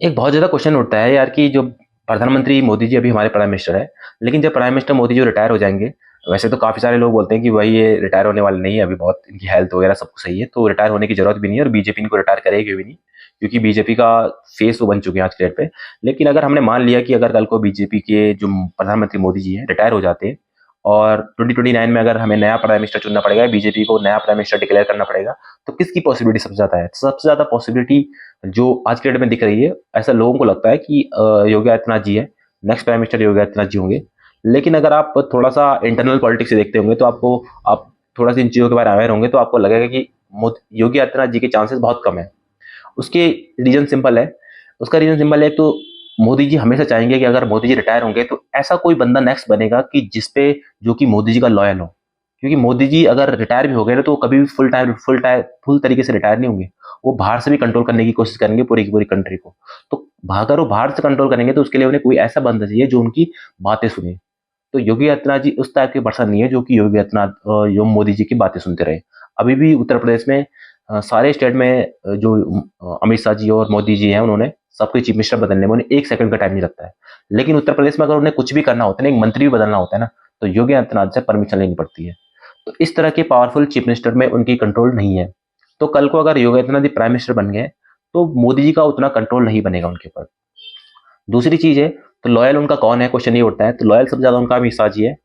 एक बहुत ज़्यादा क्वेश्चन उठता है यार कि जो प्रधानमंत्री मोदी जी अभी हमारे प्राइम मिनिस्टर है, लेकिन जब prime minister Modi ji retire हो जाएंगे, वैसे तो काफ़ी सारे लोग बोलते हैं कि भाई ये रिटायर होने वाले नहीं है, अभी बहुत इनकी हेल्थ वगैरह सब कुछ सही है, तो रिटायर होने की जरूरत भी नहीं है और बीजेपी इनको रिटायर करेगी भी नहीं, क्योंकि बीजेपी का फेस वो बन चुके हैं आज के डेट पे। लेकिन अगर हमने मान लिया कि अगर कल को बीजेपी के जो प्रधानमंत्री मोदी जी हैं रिटायर हो जाते हैं और 2029 में अगर हमें नया प्राइम मिनिस्टर चुनना पड़ेगा, बीजेपी को नया प्राइम मिनिस्टर डिक्लेयर करना पड़ेगा, तो किसकी पॉसिबिलिटी सबसे ज्यादा है? सबसे ज्यादा पॉसिबिलिटी जो आज के डेट में दिख रही है, ऐसा लोगों को लगता है कि योगी आदित्यनाथ जी है, next prime minister Yogi Adityanath ji होंगे। लेकिन अगर आप थोड़ा सा इंटरनल पॉलिटिक्स से देखते होंगे तो आप थोड़ा सी इन चीज़ों के बारे में अवेयर होंगे तो आपको लगेगा कि योगी आदित्यनाथ जी के चांसेस बहुत कम है। उसके रीजन सिंपल है। उसका रीजन सिंपल है, तो मोदी जी हमेशा चाहेंगे कि अगर मोदी जी रिटायर होंगे तो ऐसा कोई बंदा नेक्स्ट बनेगा कि जिसपे जो कि मोदी जी का लॉयल हो। क्योंकि मोदी जी अगर रिटायर भी हो गए ना तो कभी भी फुल तरीके से रिटायर नहीं होंगे। वो बाहर से भी कंट्रोल करने की कोशिश करेंगे पूरी की पूरी कंट्री को। तो अगर वो बाहर से कंट्रोल करेंगे तो उसके लिए उन्हें कोई ऐसा बंदा चाहिए जो उनकी बातें सुने। तो योगी आदित्यनाथ जी उस टाइप के पर्सन नहीं है जो कि योगी आदित्यनाथ जो मोदी जी की बातें सुनते रहे। अभी भी उत्तर प्रदेश में सारे स्टेट में जो अमित शाह जी और मोदी जी हैं, उन्होंने सबके चीफ मिनिस्टर बदलने में उन्हें एक सेकंड का टाइम नहीं लगता है। लेकिन उत्तर प्रदेश में अगर उन्हें कुछ भी करना होता है ना, एक मंत्री भी बदलना होता है ना, तो योगी आदित्यनाथ से परमिशन लेनी पड़ती है। तो इस तरह के पावरफुल चीफ मिनिस्टर में उनकी कंट्रोल नहीं है। तो कल को अगर योगी आदित्यनाथ जी प्राइम मिनिस्टर बन गए तो मोदी जी का उतना कंट्रोल नहीं बनेगा उनके ऊपर। दूसरी चीज है, तो लॉयल उनका कौन है, क्वेश्चन ये उठता है। तो लॉयल सबसे ज्यादा उनका अमित शाह जी है।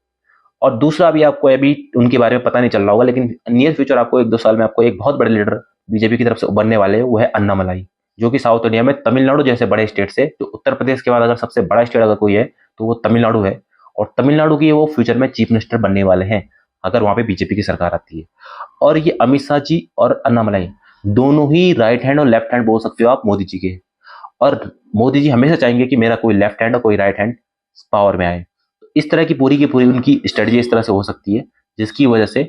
और दूसरा अभी आपको अभी उनके बारे में पता नहीं चल रहा होगा, लेकिन नियर फ्यूचर आपको 1-2 साल में आपको एक बहुत बड़े लीडर बीजेपी की तरफ से उभरने वाले हैं, वो है अन्नामलाई, जो कि साउथ इंडिया में तमिलनाडु जैसे बड़े स्टेट से, जो उत्तर प्रदेश के बाद अगर सबसे बड़ा स्टेट अगर कोई है तो वो तमिलनाडु है। और तमिलनाडु की वो फ्यूचर में चीफ मिनिस्टर बनने वाले हैं अगर वहां पे बीजेपी की सरकार आती है। और ये अमित शाह जी और अन्नामलाई दोनों ही राइट हैंड और लेफ्ट हैंड बोल सकते हो आप मोदी जी के। और मोदी जी हमेशा चाहेंगे कि मेरा कोई लेफ्ट हैंड और कोई राइट हैंड पावर में आए। इस तरह की पूरी उनकी स्ट्रेटजी इस तरह से हो सकती है जिसकी वजह से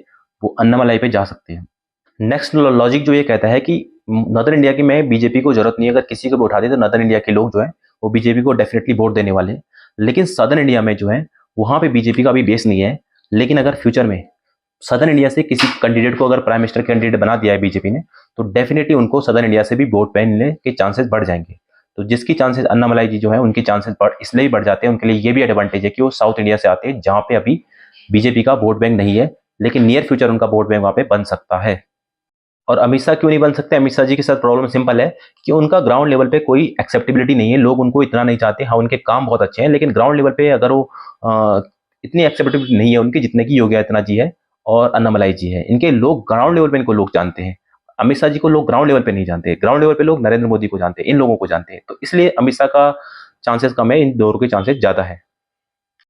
वो अन्नामलाई पे जा सकते हैं। नेक्स्ट लॉजिक जो ये कहता है कि नॉर्दर्न इंडिया की में बीजेपी को जरूरत नहीं है, अगर किसी को भी उठा दे तो नॉर्दर्न इंडिया के लोग जो है वो बीजेपी को डेफिनेटली वोट देने वाले हैं। लेकिन सदर्न इंडिया में जो है वहां पे बीजेपी का अभी बेस नहीं है। लेकिन अगर फ्यूचर में सदर्न इंडिया से किसी कैंडिडेट को अगर प्राइम मिनिस्टर कैंडिडेट बना दिया है बीजेपी ने, तो डेफिनेटली उनको सदर्न इंडिया से भी वोट मिलने के चांसेस बढ़ जाएंगे। तो जिसकी चांसेस अन्नामलाई जी जो है उनकी चांसेस इसलिए बढ़ जाते हैं, उनके लिए ये भी एडवांटेज है कि वो साउथ इंडिया से आते हैं जहां पे अभी बीजेपी का वोट बैंक नहीं है, लेकिन नियर फ्यूचर उनका वोट बैंक वहां पे बन सकता है। और अमित शाह क्यों नहीं बन सकते? अमित शाह जी के साथ प्रॉब्लम सिंपल है कि उनका ग्राउंड लेवल पे कोई एक्सेप्टेबिलिटी नहीं है, लोग उनको इतना नहीं चाहते। हाँ, उनके काम बहुत अच्छे हैं, लेकिन ग्राउंड लेवल पे अगर वो इतनी एक्सेप्टेबिलिटी नहीं है उनकी जितने की योगी आदित्यनाथ जी है और अन्नामलाई जी है। इनके लोग ग्राउंड लेवल पे इनको लोग जानते हैं। अमित शाह जी को लोग ग्राउंड लेवल पे नहीं जानते, ग्राउंड लेवल पे लोग नरेंद्र मोदी को जानते हैं, इन लोगों को जानते हैं। तो इसलिए अमित शाह का चांसेस कम है, इन दोनों के चांसेस ज्यादा है।